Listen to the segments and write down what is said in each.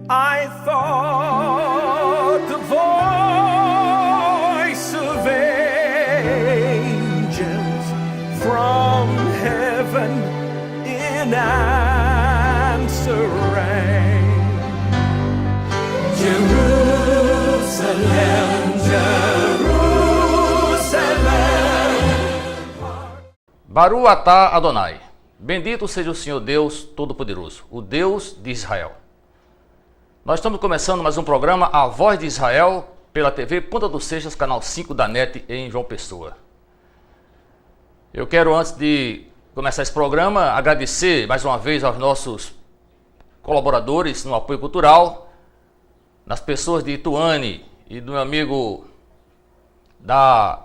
I thought the voice of angels from heaven in answer rang. Jerusalem, Jerusalem. Baruch atah Adonai. Bendito seja o Senhor Deus Todo-Poderoso, o Deus de Israel. Nós estamos começando mais um programa, A Voz de Israel, pela TV Ponta dos Seixas, canal 5 da NET, em João Pessoa. Eu quero, antes de começar esse programa, agradecer mais uma vez aos nossos colaboradores no apoio cultural, nas pessoas de Ituane e do meu amigo da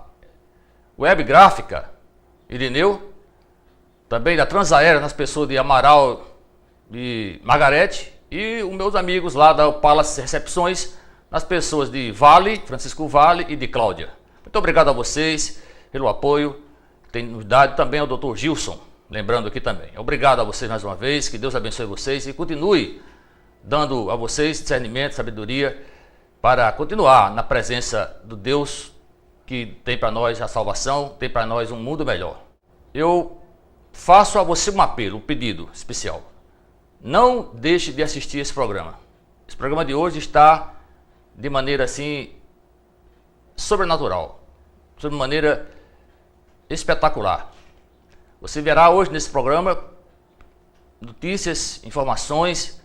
Web Gráfica, Irineu, também da Transaérea, nas pessoas de Amaral e Margarete, e os meus amigos lá da Palace Recepções, nas pessoas de Vale, Francisco Vale e de Cláudia. Muito obrigado a vocês pelo apoio, tem nos dado também ao Dr. Gilson, lembrando aqui também. Obrigado a vocês mais uma vez, que Deus abençoe vocês e continue dando a vocês discernimento, sabedoria, para continuar na presença do Deus que tem para nós a salvação, tem para nós um mundo melhor. Eu faço a você um apelo, um pedido especial. Não deixe de assistir esse programa. Esse programa de hoje está de maneira assim sobrenatural, de maneira espetacular. Você verá hoje nesse programa notícias, informações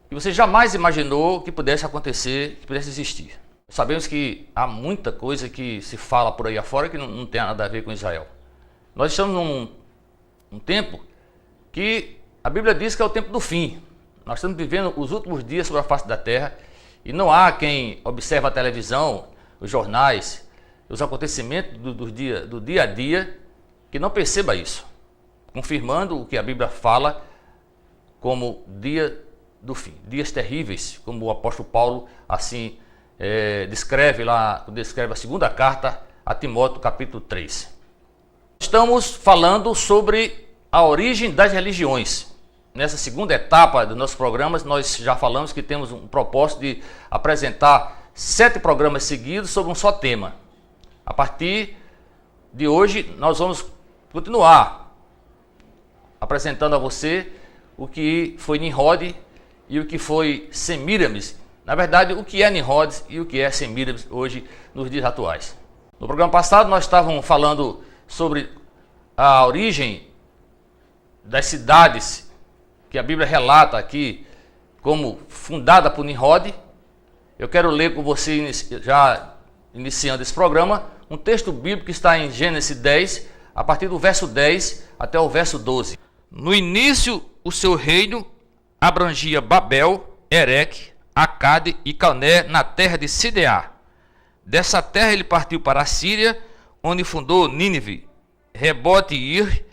que você jamais imaginou que pudesse acontecer, que pudesse existir. Sabemos que há muita coisa que se fala por aí afora que não tem nada a ver com Israel. Nós estamos num tempo que a Bíblia diz que é o tempo do fim. Nós estamos vivendo os últimos dias sobre a face da terra e não há quem observa a televisão, os jornais, os acontecimentos do dia a dia que não perceba isso, confirmando o que a Bíblia fala como dia do fim, dias terríveis, como o apóstolo Paulo assim descreve lá, descreve a segunda carta a Timóteo, capítulo 3. Estamos falando sobre a origem das religiões. Nessa segunda etapa dos nossos programas, nós já falamos que temos um propósito de apresentar 7 programas seguidos sobre um só tema. A partir de hoje, nós vamos continuar apresentando a você o que foi Nimrod e o que foi Semíramis. Na verdade, o que é Nimrod e o que é Semíramis hoje, nos dias atuais. No programa passado, nós estávamos falando sobre a origem das cidades que a Bíblia relata aqui como fundada por Nimrod. Eu quero ler com você, já iniciando esse programa, um texto bíblico que está em Gênesis 10, a partir do verso 10 até o verso 12. No início, o seu reino abrangia Babel, Ereque, Acade e Calné na terra de Sideá. Dessa terra ele partiu para a Síria, onde fundou Nínive, Rebote-Ir,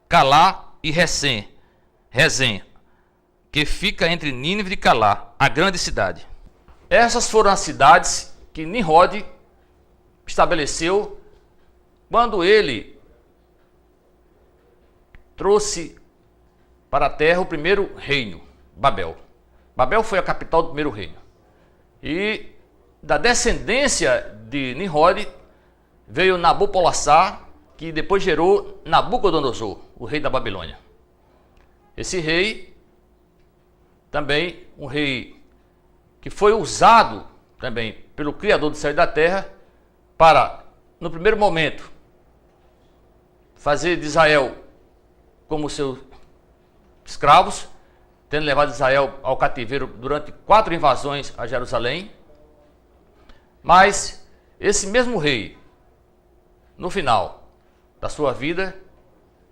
Calá e Rezém, que fica entre Nínive e Calá, a grande cidade. Essas foram as cidades que Nimrod estabeleceu quando ele trouxe para a terra o primeiro reino, Babel. Babel foi a capital do primeiro reino. E da descendência de Nimrod veio Nabopolassar, que depois gerou Nabucodonosor, o rei da Babilônia. Esse rei, também um rei que foi usado também pelo Criador do céu e da terra para, no primeiro momento, fazer de Israel como seus escravos, tendo levado Israel ao cativeiro durante 4 invasões a Jerusalém. Mas esse mesmo rei, no final da sua vida,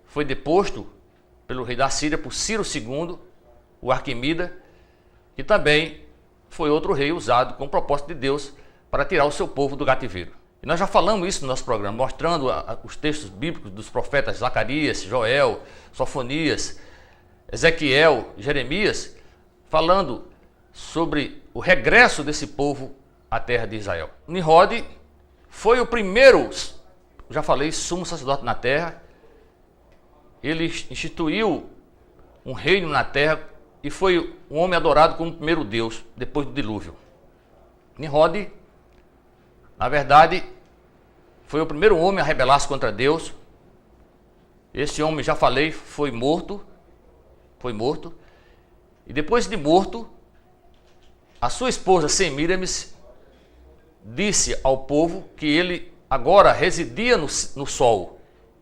foi deposto pelo rei da Síria, por Ciro II, o Arquimida, que também foi outro rei usado com o propósito de Deus para tirar o seu povo do cativeiro. E nós já falamos isso no nosso programa, mostrando os textos bíblicos dos profetas Zacarias, Joel, Sofonias, Ezequiel, Jeremias, falando sobre o regresso desse povo à terra de Israel. Nimrod foi o primeiro, já falei, sumo sacerdote na terra. Ele instituiu um reino na terra e foi um homem adorado como o primeiro Deus, depois do dilúvio. Nimrod, na verdade, foi o primeiro homem a rebelar-se contra Deus. Esse homem, já falei, foi morto. E depois de morto, a sua esposa Semíramis disse ao povo que ele agora residia no sol.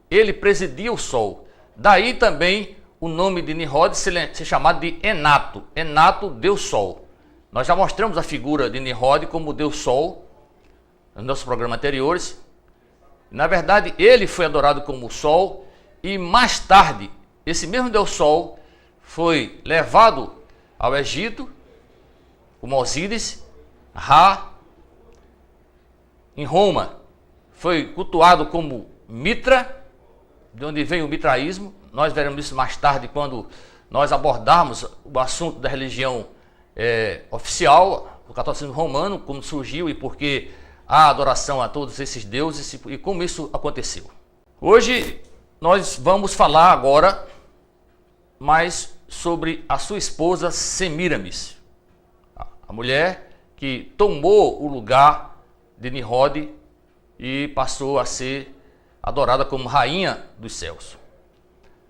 Ele presidia o sol. Daí também o nome de Nimrod ser chamado de Enato. Enato, Deus Sol. Nós já mostramos a figura de Nimrod como Deus Sol nos nossos programas anteriores. Na verdade, ele foi adorado como o Sol e mais tarde, esse mesmo Deus Sol foi levado ao Egito, como Osíris, Ra. Em Roma, foi cultuado como Mitra, de onde vem o mitraísmo. Nós veremos isso mais tarde quando nós abordarmos o assunto da religião oficial, o catolicismo romano, como surgiu e por que a adoração a todos esses deuses e como isso aconteceu. Hoje nós vamos falar agora mais sobre a sua esposa Semíramis, a mulher que tomou o lugar de Nimrod e passou a ser adorada como Rainha dos Céus.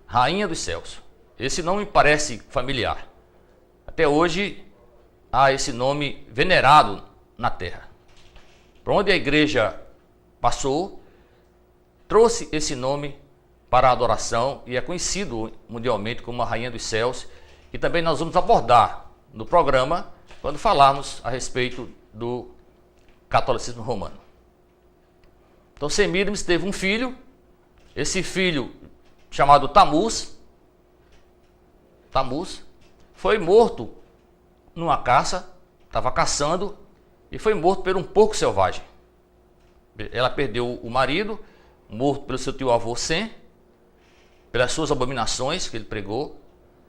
Rainha dos Céus. Esse nome parece familiar. Até hoje há esse nome venerado na terra. Por onde a igreja passou, trouxe esse nome para a adoração e é conhecido mundialmente como a Rainha dos Céus, e também nós vamos abordar no programa quando falarmos a respeito do catolicismo romano. Então Semíramis teve um filho, esse filho chamado Tamuz, foi morto numa caça, estava caçando e foi morto por um porco selvagem. Ela perdeu o marido, morto pelo seu tio-avô Sem, pelas suas abominações que ele pregou,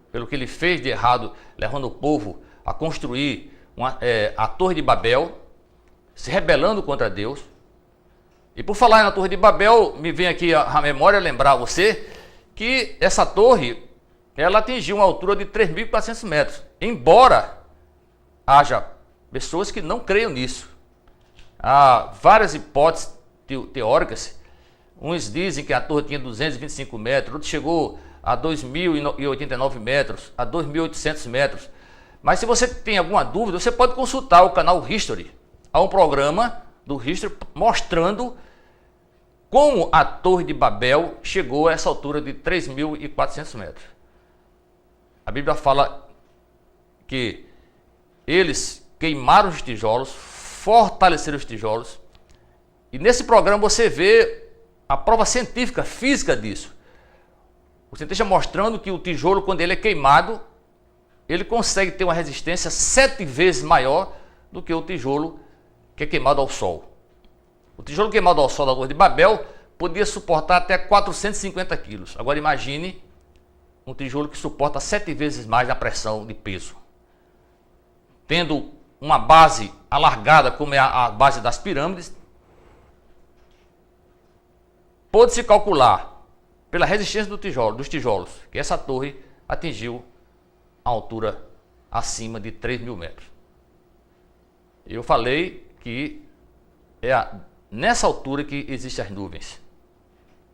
pelo que ele fez de errado, levando o povo a construir a Torre de Babel, se rebelando contra Deus. E por falar na Torre de Babel, me vem aqui a memória lembrar você que essa torre, ela atingiu uma altura de 3.400 metros, embora haja pessoas que não creiam nisso. Há várias hipóteses teóricas. Uns dizem que a torre tinha 225 metros, outros chegou a 2.089 metros, a 2.800 metros. Mas se você tem alguma dúvida, você pode consultar o canal History. Há um programa do History mostrando como a Torre de Babel chegou a essa altura de 3.400 metros. A Bíblia fala que eles queimaram os tijolos, fortaleceram os tijolos. E nesse programa você vê a prova científica, física disso. O cientista mostrando que o tijolo, quando ele é queimado, ele consegue ter uma resistência 7 vezes maior do que o tijolo que é queimado ao sol. O tijolo queimado ao sol da Torre de Babel podia suportar até 450 quilos. Agora imagine um tijolo que suporta 7 vezes mais a pressão de peso. Tendo uma base alargada, como é a base das pirâmides, pôde-se calcular, pela resistência dos tijolos, que essa torre atingiu a altura acima de 3.000 metros. Eu falei que é nessa altura que existem as nuvens.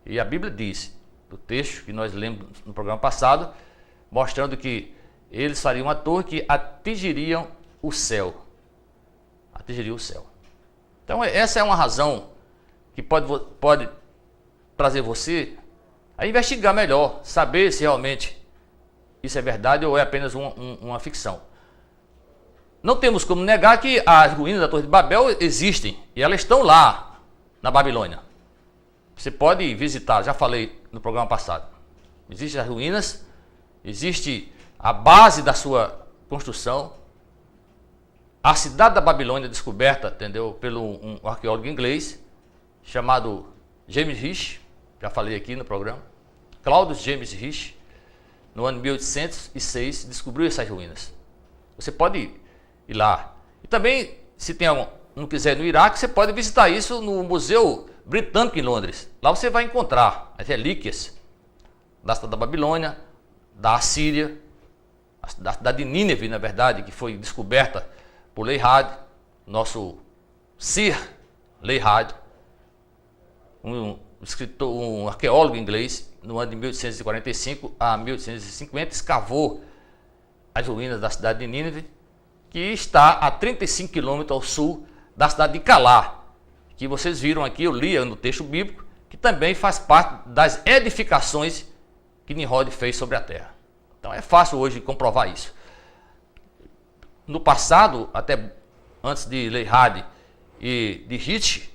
E a Bíblia diz, do texto que nós lemos no programa passado, mostrando que eles fariam uma torre que atingiriam o céu. Atingiria o céu. Então essa é uma razão que pode trazer você a investigar melhor, saber se realmente isso é verdade ou é apenas uma ficção. Não temos como negar que as ruínas da Torre de Babel existem e elas estão lá na Babilônia. Você pode visitar, já falei no programa passado. Existem as ruínas, existe a base da sua construção. A cidade da Babilônia descoberta, entendeu, pelo um arqueólogo inglês chamado James Risch, já falei aqui no programa. Claudius James Risch, no ano 1806, descobriu essas ruínas. Você pode ir lá. E também, se não quiser ir no Iraque, você pode visitar isso no Museu Britânico em Londres. Lá você vai encontrar as relíquias da cidade da Babilônia, da Assíria, da cidade de Nínive, na verdade, que foi descoberta por Leirhad, nosso Sir Leirhad, um escritor, um arqueólogo inglês, no ano de 1845 a 1850, escavou as ruínas da cidade de Nínive, que está a 35 quilômetros ao sul da cidade de Calá, que vocês viram aqui, eu li no texto bíblico, que também faz parte das edificações que Nimrod fez sobre a terra. Então é fácil hoje comprovar isso. No passado, até antes de Leirhad e de Hit,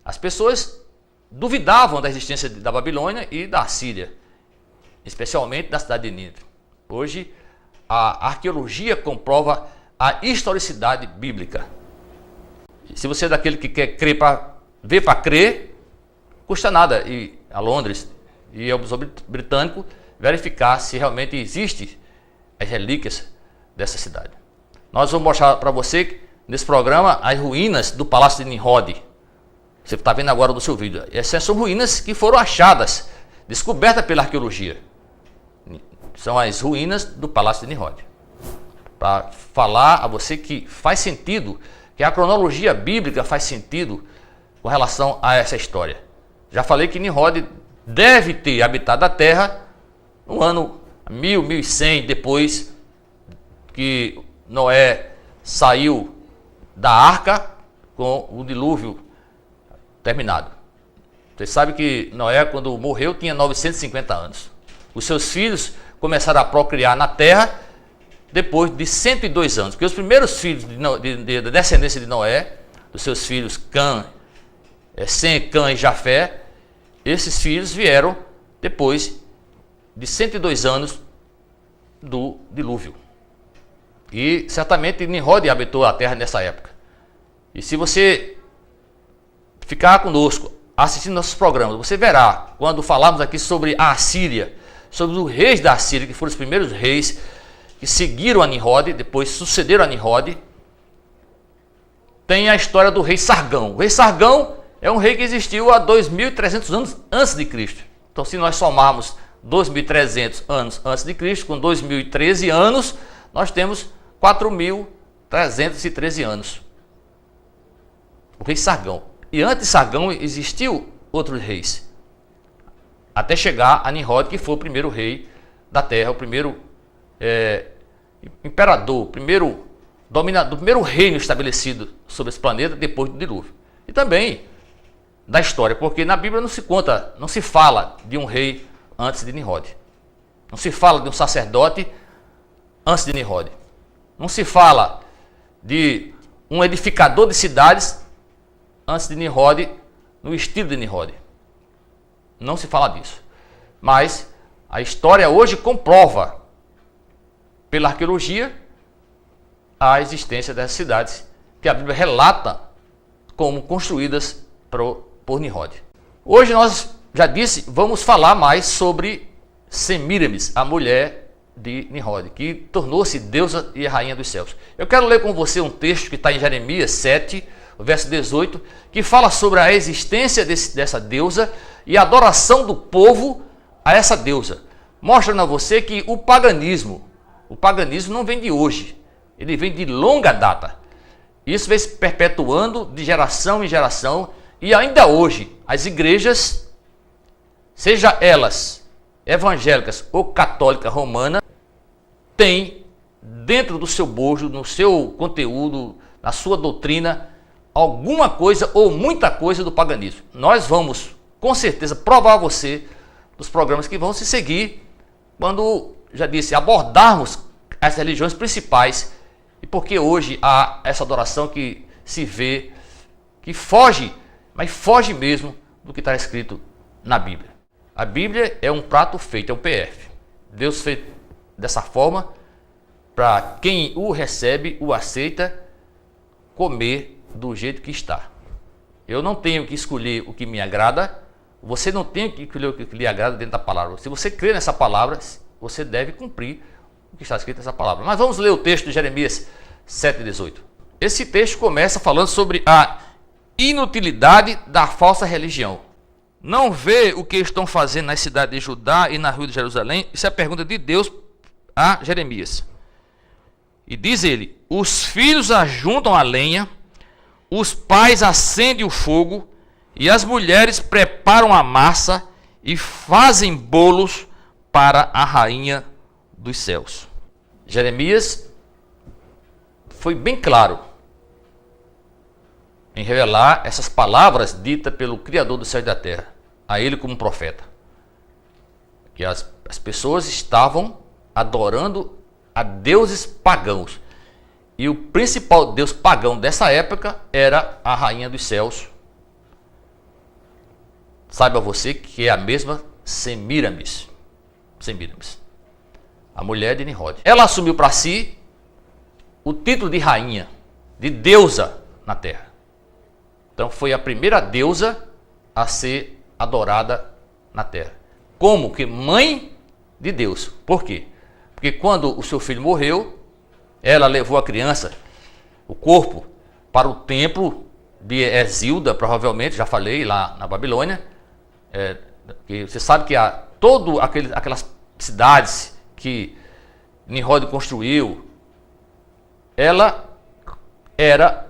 as pessoas duvidavam da existência da Babilônia e da Assíria, especialmente da cidade de Nínive. Hoje, a arqueologia comprova a historicidade bíblica. E se você é daquele que quer crer para ver para crer, custa nada ir a Londres e ao Museu Britânico verificar se realmente existem as relíquias dessa cidade. Nós vamos mostrar para você nesse programa as ruínas do Palácio de Nimrod. Você está vendo agora no seu vídeo. Essas são ruínas que foram achadas, descobertas pela arqueologia. São as ruínas do Palácio de Nimrod. Para falar a você que faz sentido, que a cronologia bíblica faz sentido com relação a essa história. Já falei que Nimrod deve ter habitado a terra no ano 1100, depois que Noé saiu da arca com o dilúvio terminado. Você sabe que Noé, quando morreu, tinha 950 anos. Os seus filhos começaram a procriar na terra depois de 102 anos. Porque os primeiros filhos da descendência de Noé, dos seus filhos Sem, Cã e Jafé, esses filhos vieram depois de 102 anos do dilúvio. E certamente Nimrod habitou a terra nessa época. E se você ficar conosco, assistindo nossos programas, você verá, quando falamos aqui sobre a Assíria, sobre os reis da Assíria, que foram os primeiros reis que seguiram a Nimrod, depois sucederam a Nimrod, tem a história do rei Sargão. O rei Sargão é um rei que existiu há 2.300 anos antes de Cristo. Então, se nós somarmos 2.300 anos antes de Cristo com 2.013 anos, nós temos 4.313 anos. O rei Sargão. E antes de Sargão existiu outros reis, até chegar a Nimrod, que foi o primeiro rei da terra, o primeiro imperador, o primeiro dominador, o primeiro reino estabelecido sobre esse planeta depois do dilúvio. E também da história, porque na Bíblia não se conta, não se fala de um rei antes de Nimrod. Não se fala de um sacerdote antes de Nimrod. Não se fala de um edificador de cidades antes de Nimrod, no estilo de Nimrod. Não se fala disso. Mas a história hoje comprova, pela arqueologia, a existência dessas cidades que a Bíblia relata como construídas por Nimrod. Hoje nós, já disse, vamos falar mais sobre Semíramis, a mulher de Nimrod, que tornou-se deusa e rainha dos céus. Eu quero ler com você um texto que está em Jeremias 7, verso 18, que fala sobre a existência dessa deusa e a adoração do povo a essa deusa. Mostrando a você que o paganismo não vem de hoje, ele vem de longa data. Isso vem se perpetuando de geração em geração, e ainda hoje as igrejas, seja elas evangélicas ou católica romana, têm dentro do seu bojo, no seu conteúdo, na sua doutrina, alguma coisa ou muita coisa do paganismo. Nós vamos, com certeza, provar a você dos programas que vão se seguir, quando, já disse, abordarmos as religiões principais, e porque hoje há essa adoração que se vê, que foge, mas foge mesmo do que está escrito na Bíblia. A Bíblia é um prato feito, é um PF. Deus fez dessa forma para quem o recebe, o aceita, comer do jeito que está. Eu não tenho que escolher o que me agrada, você não tem que escolher o que lhe agrada dentro da palavra. Se você crê nessa palavra, você deve cumprir o que está escrito nessa palavra. Mas vamos ler o texto de Jeremias 7,18. Esse texto começa falando sobre a inutilidade da falsa religião. Não vê o que estão fazendo na cidade de Judá e na rua de Jerusalém? Isso é a pergunta de Deus a Jeremias. E diz ele: os filhos ajuntam a lenha, os pais acendem o fogo, e as mulheres preparam a massa e fazem bolos para a rainha dos céus. Jeremias foi bem claro em revelar essas palavras ditas pelo Criador do céu e da terra, a ele como profeta. Que as pessoas estavam adorando a deuses pagãos. E o principal deus pagão dessa época era a rainha dos céus. Saiba você que é a mesma Semíramis. Semíramis, a mulher de Nimrod. Ela assumiu para si o título de rainha, de deusa na terra. Então foi a primeira deusa a ser adorada na terra. Como que mãe de Deus. Por quê? Porque quando o seu filho morreu, ela levou a criança, o corpo, para o templo de Exilda, provavelmente, já falei, lá na Babilônia. Que você sabe que aquelas cidades que Nimrod construiu, ela era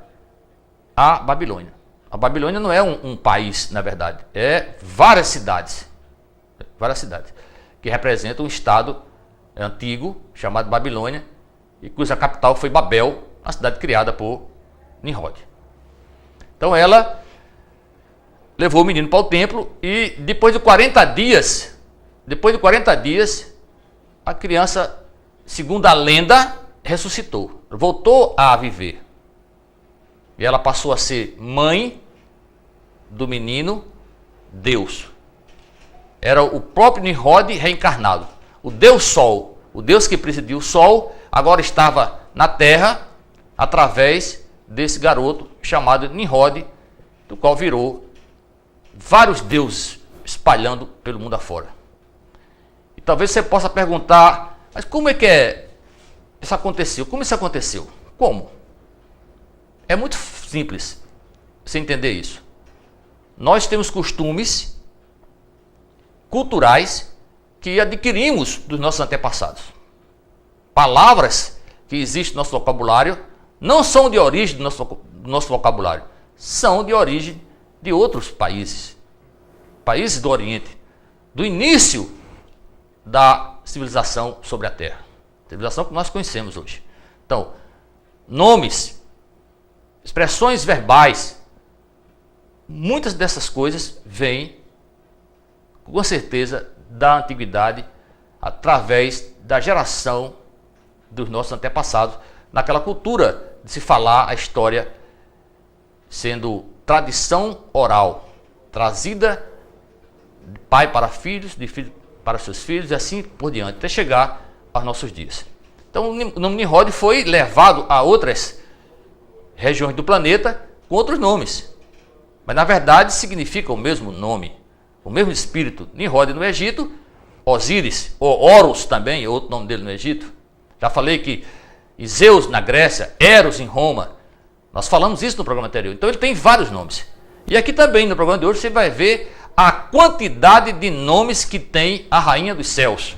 a Babilônia. A Babilônia não é um país, na verdade, é várias cidades, que representam um estado antigo chamado Babilônia, e cuja capital foi Babel, a cidade criada por Nimrod. Então ela levou o menino para o templo e depois de 40 dias, a criança, segundo a lenda, ressuscitou, voltou a viver. E ela passou a ser mãe do menino Deus. Era o próprio Nimrod reencarnado. O Deus Sol, o Deus que presidiu o Sol, agora estava na terra através desse garoto chamado Nimrod, do qual virou vários deuses espalhando pelo mundo afora. E talvez você possa perguntar, mas como é que isso aconteceu? Como isso aconteceu? Como? É muito simples você entender isso. Nós temos costumes culturais que adquirimos dos nossos antepassados. Palavras que existem no nosso vocabulário não são de origem do nosso vocabulário, são de origem de outros países, países do Oriente, do início da civilização sobre a Terra, civilização que nós conhecemos hoje. Então, nomes, expressões verbais, muitas dessas coisas vêm, com certeza, da antiguidade, através da geração dos nossos antepassados, naquela cultura de se falar a história sendo tradição oral, trazida de pai para filhos, de filho para seus filhos, e assim por diante, até chegar aos nossos dias. Então o nome Nimrod foi levado a outras regiões do planeta com outros nomes, mas na verdade significa o mesmo nome, o mesmo espírito. Nimrod no Egito, Osíris, ou Horus também, é outro nome dele no Egito. Já falei que Zeus na Grécia, Eros em Roma. Nós falamos isso no programa anterior. Então ele tem vários nomes. E aqui também no programa de hoje você vai ver a quantidade de nomes que tem a rainha dos céus,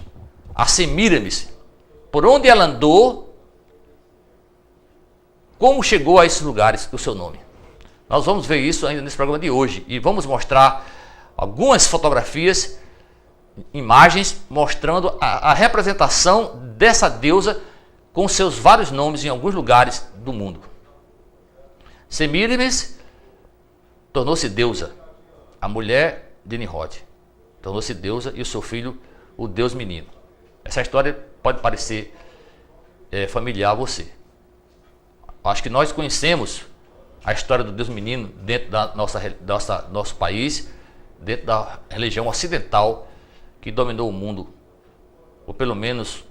a Semíramis. Por onde ela andou, como chegou a esses lugares, o seu nome. Nós vamos ver isso ainda nesse programa de hoje. E vamos mostrar algumas fotografias, imagens, mostrando a representação dessa deusa com seus vários nomes em alguns lugares do mundo. Semíramis tornou-se deusa, a mulher de Nimrod. Tornou-se deusa e o seu filho, o Deus menino. Essa história pode parecer familiar a você. Acho que nós conhecemos a história do Deus menino dentro da nosso país, dentro da religião ocidental que dominou o mundo por pelo menos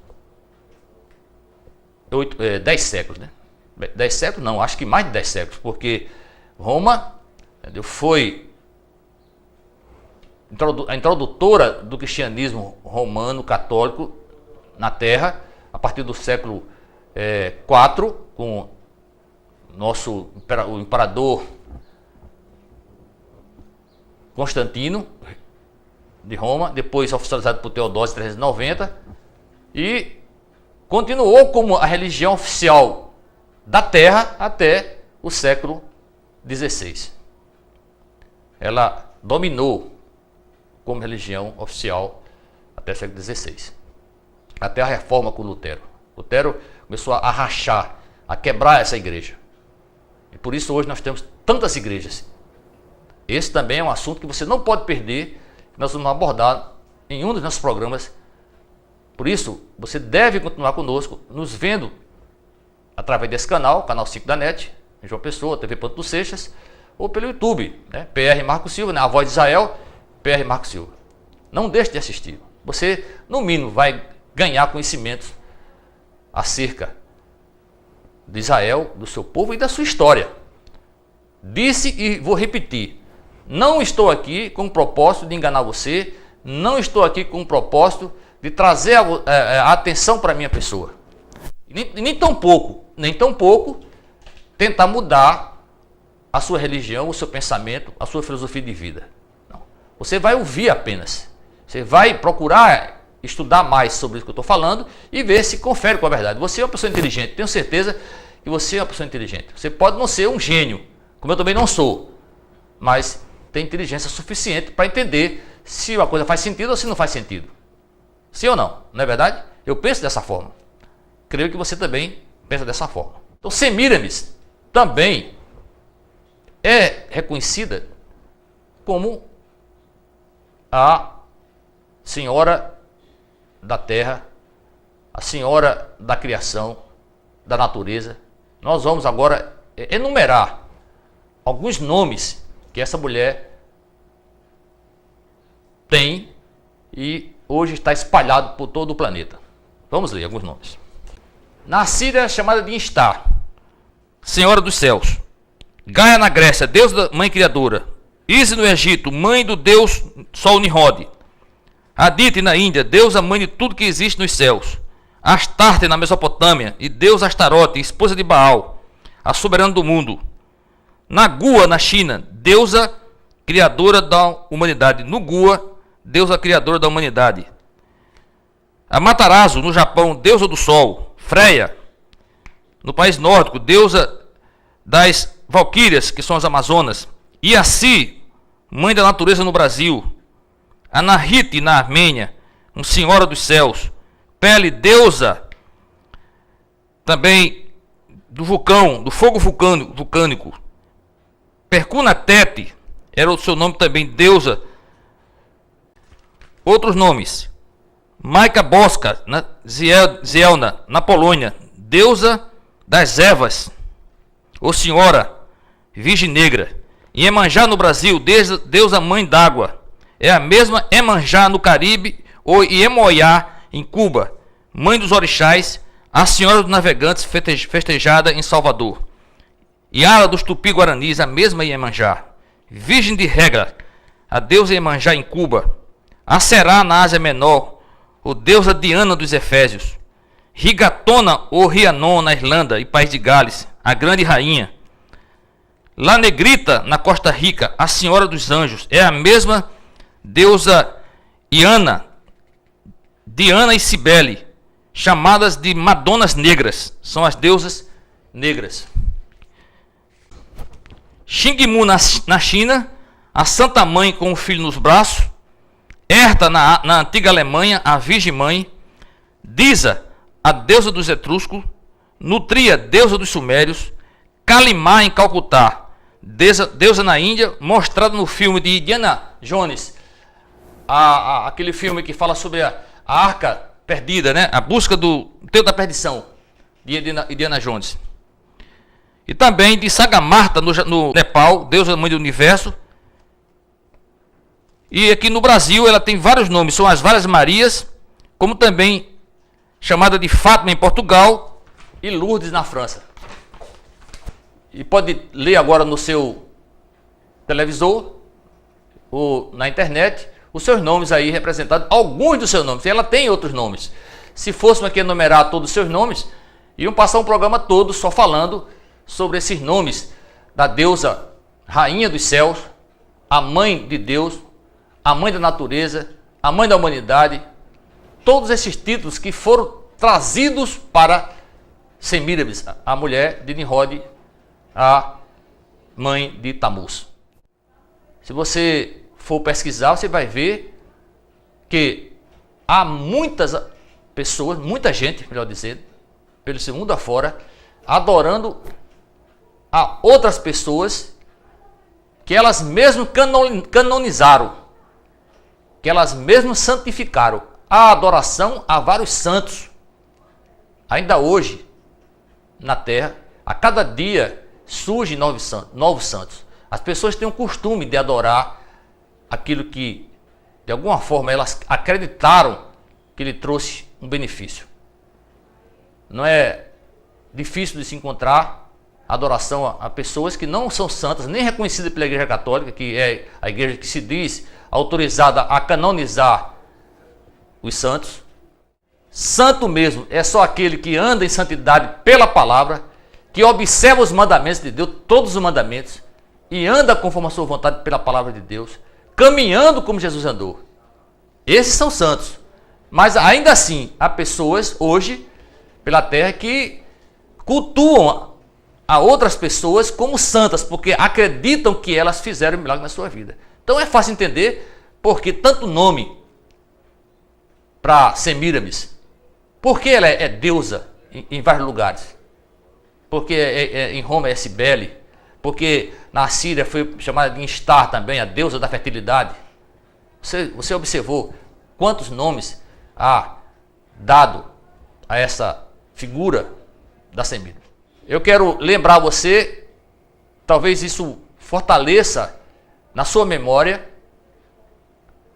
10 séculos, né? 10 séculos não, acho que mais de 10 séculos, porque Roma, entendeu, foi a introdutora do cristianismo romano católico na Terra a partir do século IV, com o imperador Constantino de Roma, depois oficializado por Teodósio em 390, e continuou como a religião oficial da Terra até o século XVI. Ela dominou como religião oficial até o século XVI. Até a reforma com Lutero. Lutero começou a rachar, a quebrar essa igreja. E por isso hoje nós temos tantas igrejas. Esse também é um assunto que você não pode perder, que nós vamos abordar em um dos nossos programas. Por isso, você deve continuar conosco, nos vendo através desse canal, canal 5 da NET, em João Pessoa, TV Ponto dos Seixas, ou pelo YouTube, né? PR Marco Silva, né? A Voz de Israel, PR Marco Silva. Não deixe de assistir. Você, no mínimo, vai ganhar conhecimentos acerca de Israel, do seu povo e da sua história. Disse e vou repetir, não estou aqui com o propósito de enganar você, não estou aqui com o propósito de trazer a atenção para a minha pessoa. Nem tão pouco tentar mudar a sua religião, o seu pensamento, a sua filosofia de vida. Não. Você vai ouvir apenas. Você vai procurar estudar mais sobre isso que eu estou falando e ver se confere com a verdade. Você é uma pessoa inteligente, tenho certeza que você é uma pessoa inteligente. Você pode não ser um gênio, como eu também não sou, mas tem inteligência suficiente para entender se uma coisa faz sentido ou se não faz sentido. Sim ou não? Não é verdade? Eu penso dessa forma. Creio que você também pensa dessa forma. Então, Semíramis também é reconhecida como a Senhora da Terra, a Senhora da Criação, da Natureza. Nós vamos agora enumerar alguns nomes que essa mulher tem e hoje está espalhado por todo o planeta. Vamos ler alguns nomes. Na Síria é chamada de Instar, Senhora dos Céus. Gaia na Grécia, deusa mãe criadora. Isis no Egito, mãe do deus Sol Nimrod. Adite na Índia, deusa mãe de tudo que existe nos céus. Astarte na Mesopotâmia, e deusa Astarote, esposa de Baal, a soberana do mundo. Nagua na China, deusa criadora da humanidade. Nugua, deusa criadora da humanidade. Amaterasu no Japão, deusa do sol. Freia no país nórdico, deusa das valquírias, que são as Amazonas. Iaci, mãe da natureza no Brasil. Anahite na Armênia, senhora dos céus. Pele, deusa também do vulcão, do fogo vulcânico. Percunatete era o seu nome também, deusa. Outros nomes: Maika Boska, Zielna, na Polônia, deusa das ervas, ou senhora, virgem negra. Iemanjá no Brasil, deusa mãe d'água. É a mesma Iemanjá no Caribe, ou Iemoiá em Cuba, mãe dos orixás, a senhora dos navegantes, festejada em Salvador. Yara dos Tupi-Guaranis, a mesma Iemanjá. Virgem de Regra, a deusa Iemanjá em Cuba. Aserá na Ásia Menor, o deusa Diana dos Efésios. Rigatona ou Rhiannon na Irlanda e País de Gales, a grande rainha. La Negrita na Costa Rica, a senhora dos anjos, é a mesma deusa Diana e Cibele, chamadas de Madonas Negras, são as deusas negras. Xingmu na China, a Santa Mãe com o filho nos braços. Erta na antiga Alemanha, a Virgem Mãe. Disa, a deusa dos etruscos. Nutria, deusa dos sumérios. Kalimá em Calcutá, deusa na Índia, mostrada no filme de Indiana Jones, aquele filme que fala sobre a arca perdida, né? A busca do teu da perdição, de Indiana Jones. E também de Sagamarta no Nepal, deusa mãe do universo. E aqui no Brasil ela tem vários nomes, são as várias Marias, como também chamada de Fátima em Portugal e Lourdes na França. E pode ler agora no seu televisor ou na internet os seus nomes aí representados, alguns dos seus nomes. E ela tem outros nomes. Se fôssemos aqui enumerar todos os seus nomes, iam passar um programa todo só falando sobre esses nomes da deusa Rainha dos Céus, a Mãe de Deus, a Mãe da Natureza, a Mãe da Humanidade. Todos esses títulos que foram trazidos para Semíramis, a mulher de Nimrod, a mãe de Tamuz. Se você for pesquisar, você vai ver que há muitas pessoas, muita gente, melhor dizendo, pelo seu mundo afora, adorando a outras pessoas que elas mesmas canonizaram, que elas mesmas santificaram. A adoração a vários santos. Ainda hoje, na terra, a cada dia surgem novos santos. As pessoas têm o costume de adorar aquilo que, de alguma forma, elas acreditaram que lhe trouxe um benefício. Não é difícil de se encontrar adoração a pessoas que não são santas, nem reconhecidas pela Igreja Católica, que é a igreja que se diz autorizada a canonizar os santos. Santo mesmo é só aquele que anda em santidade pela palavra, que observa os mandamentos de Deus, todos os mandamentos, e anda conforme a sua vontade pela palavra de Deus, caminhando como Jesus andou. Esses são santos. Mas ainda assim, há pessoas hoje pela terra que cultuam a outras pessoas como santas, porque acreditam que elas fizeram um milagre na sua vida. Então é fácil entender porque tanto nome para Semíramis. Porque ela é deusa em vários lugares. Porque em Roma é Cibele. Porque na Síria foi chamada de Instar também, a deusa da fertilidade. Você observou quantos nomes há dado a essa figura da Semíramis. Eu quero lembrar você, talvez isso fortaleça na sua memória,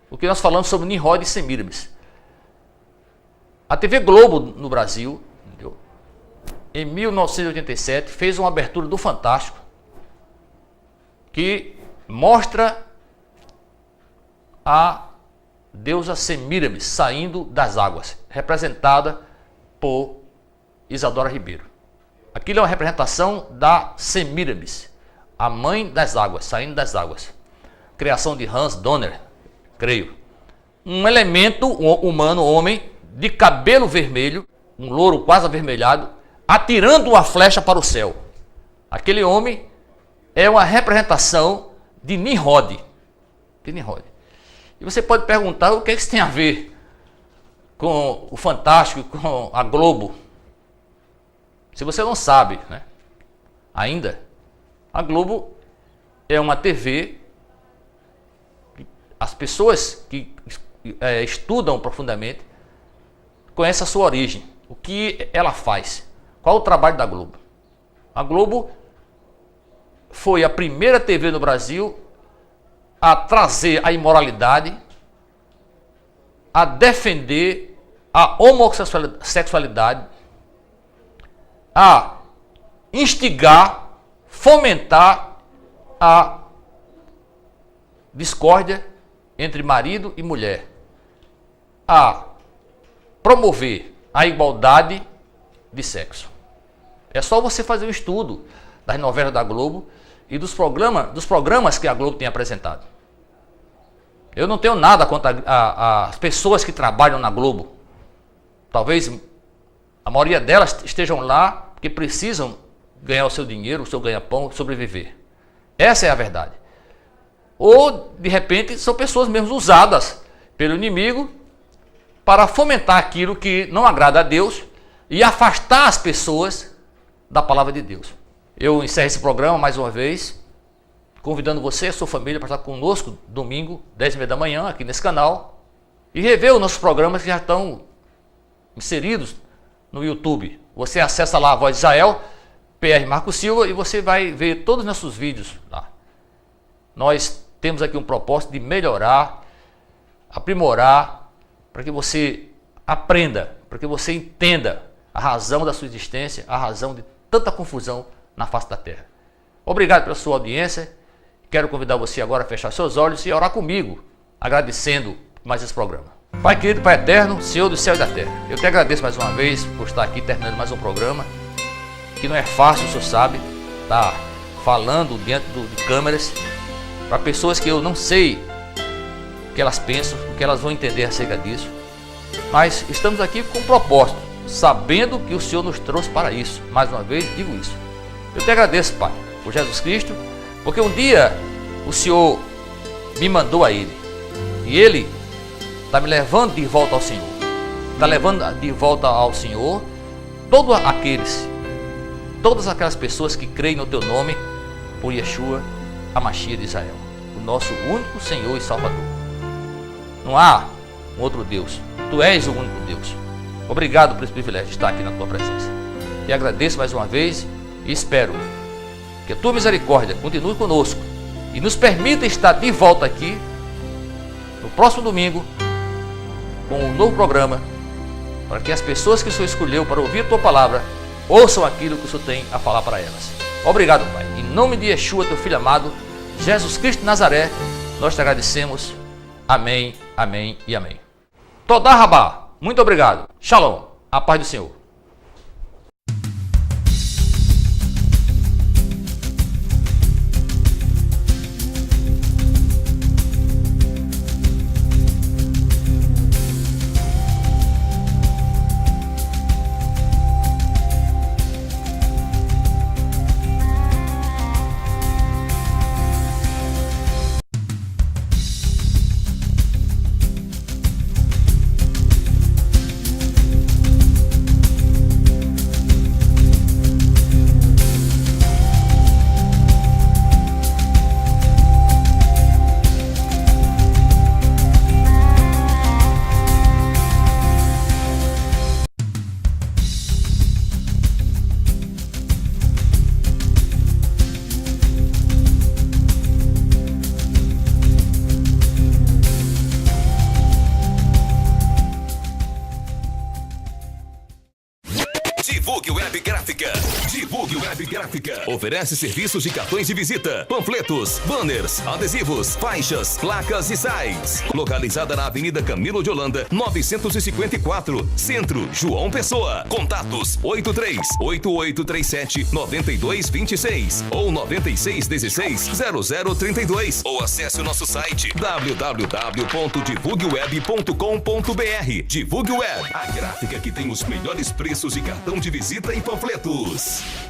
o que nós falamos sobre Nimrod e Semíramis. A TV Globo no Brasil, em 1987, fez uma abertura do Fantástico que mostra a deusa Semíramis saindo das águas, representada por Isadora Ribeiro. Aquilo é uma representação da Semíramis, a mãe das águas, saindo das águas. Criação de Hans Donner, creio. Um elemento humano, homem, de cabelo vermelho, um louro quase avermelhado, atirando uma flecha para o céu. Aquele homem é uma representação de Nimrod. E você pode perguntar o que isso tem a ver com o Fantástico, com a Globo. Se você não sabe, né, ainda, a Globo é uma TV, as pessoas que estudam profundamente conhecem a sua origem, o que ela faz, qual o trabalho da Globo. A Globo foi a primeira TV no Brasil a trazer a imoralidade, a defender a homossexualidade, a instigar, fomentar a discórdia entre marido e mulher, a promover a igualdade de sexo. É só você fazer um estudo das novelas da Globo e dos programas que a Globo tem apresentado. Eu não tenho nada contra as pessoas que trabalham na Globo. Talvez a maioria delas estejam lá porque precisam ganhar o seu dinheiro, o seu ganha-pão, sobreviver. Essa é a verdade. Ou, de repente, são pessoas mesmo usadas pelo inimigo para fomentar aquilo que não agrada a Deus e afastar as pessoas da palavra de Deus. Eu encerro esse programa mais uma vez, convidando você e a sua família para estar conosco domingo, 10h30 da manhã, aqui nesse canal, e rever os nossos programas que já estão inseridos no YouTube. Você acessa lá a Voz de Israel, PR Marco Silva, e você vai ver todos os nossos vídeos lá. Nós temos aqui um propósito de melhorar, aprimorar, para que você aprenda, para que você entenda a razão da sua existência, a razão de tanta confusão na face da terra. Obrigado pela sua audiência. Quero convidar você agora a fechar seus olhos e orar comigo, agradecendo mais esse programa. Pai querido, Pai eterno, Senhor do céu e da terra, eu te agradeço mais uma vez por estar aqui terminando mais um programa, que não é fácil, o senhor sabe, estar falando diante de câmeras para pessoas que eu não sei o que elas pensam, o que elas vão entender acerca disso, mas estamos aqui com um propósito, sabendo que o Senhor nos trouxe para isso. Mais uma vez digo isso. Eu te agradeço, Pai, por Jesus Cristo, porque um dia o Senhor me mandou a Ele. E Ele está me levando de volta ao Senhor. Está levando de volta ao Senhor todas aquelas pessoas que creem no Teu nome, por Yeshua, a Mashiach de Israel, o nosso único Senhor e Salvador. Não há um outro Deus. Tu és o único Deus. Obrigado por esse privilégio de estar aqui na Tua presença. Te agradeço mais uma vez e espero que a Tua misericórdia continue conosco e nos permita estar de volta aqui no próximo domingo com um novo programa, para que as pessoas que o Senhor escolheu para ouvir a Tua palavra ouçam aquilo que o Senhor tem a falar para elas. Obrigado, Pai. Em nome de Yeshua, Teu Filho amado, Jesus Cristo de Nazaré, nós te agradecemos. Amém, amém e amém. Todá Rabá, muito obrigado. Shalom, a paz do Senhor. Divulgue Web Gráfica. Divulgue Web Gráfica. Oferece serviços de cartões de visita, panfletos, banners, adesivos, faixas, placas e sites. Localizada na Avenida Camilo de Holanda, 954, Centro, João Pessoa. Contatos 83-8837-9226 ou 9616-0032. Ou acesse o nosso site www.divulgueweb.com.br. Divulgue Web, a gráfica que tem os melhores preços de cartão de visita e panfletos.